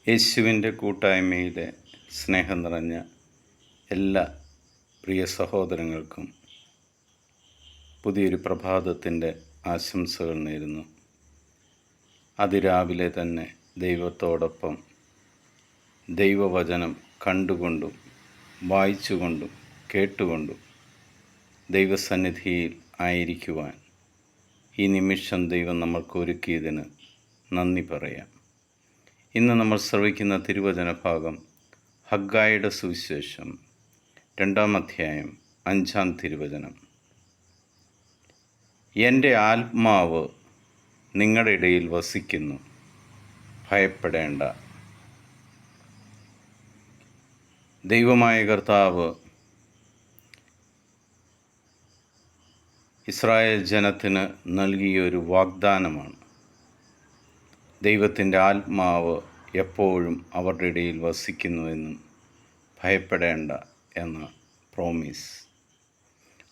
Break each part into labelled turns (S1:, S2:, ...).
S1: യേശുവിൻ്റെ കൂട്ടായ്മയിലെ സ്നേഹം നിറഞ്ഞ എല്ലാ പ്രിയ സഹോദരങ്ങൾക്കും പുതിയൊരു പ്രഭാതത്തിൻ്റെ ആശംസകൾ നേരുന്നു. അതിരാവിലെ തന്നെ ദൈവത്തോടൊപ്പം ദൈവവചനം കണ്ടുകൊണ്ടും വായിച്ചുകൊണ്ടും കേട്ടുകൊണ്ടും ദൈവസന്നിധിയിൽ ആയിരിക്കുവാൻ ഈ നിമിഷം ദൈവം നമ്മൾക്ക് ഒരുക്കിയതിന് നന്ദി പറയാം. ഇന്ന് നമ്മൾ ശ്രവിക്കുന്ന തിരുവചന ഭാഗം ഹഗ്ഗായിയുടെ സുവിശേഷം 2-ാം അധ്യായം 5-ാം തിരുവചനം. എൻ്റെ ആത്മാവ് നിങ്ങളുടെ ഇടയിൽ വസിക്കുന്നു, ഭയപ്പെടേണ്ട. ദൈവമായ കർത്താവ് ഇസ്രായേൽ ജനത്തിന് നൽകിയൊരു വാഗ്ദാനമാണ്. ദൈവത്തിൻ്റെ ആത്മാവ് എപ്പോഴും അവരുടെ ഇടയിൽ വസിക്കുന്നുവെന്നും ഭയപ്പെടേണ്ട എന്ന പ്രോമിസ്.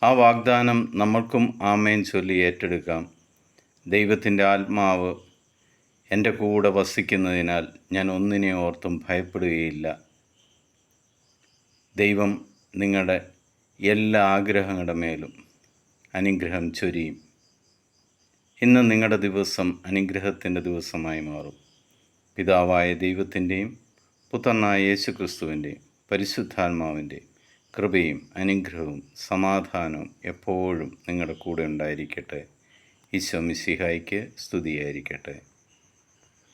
S1: ആ വാഗ്ദാനം നമ്മൾക്കും ആമേൻ ചൊല്ലി ഏറ്റെടുക്കാം. ദൈവത്തിൻ്റെ ആത്മാവ് എൻ്റെ കൂടെ വസിക്കുന്നതിനാൽ ഞാൻ ഒന്നിനെ ഓർത്തും ഭയപ്പെടുകയില്ല. ദൈവം നിങ്ങളുടെ എല്ലാ ആഗ്രഹങ്ങളുടെ മേലും അനുഗ്രഹം ചൊരിയും. ഇന്ന് നിങ്ങളുടെ ദിവസം അനുഗ്രഹത്തിൻ്റെ ദിവസമായി മാറും. പിതാവായ ദൈവത്തിൻ്റെയും പുത്രനായ യേശു ക്രിസ്തുവിൻ്റെയും പരിശുദ്ധാത്മാവിൻ്റെയും കൃപയും അനുഗ്രഹവും സമാധാനവും എപ്പോഴും നിങ്ങളുടെ കൂടെ ഉണ്ടായിരിക്കട്ടെ. ഈശോ മിശിഹായ്ക്ക് സ്തുതിയായിരിക്കട്ടെ.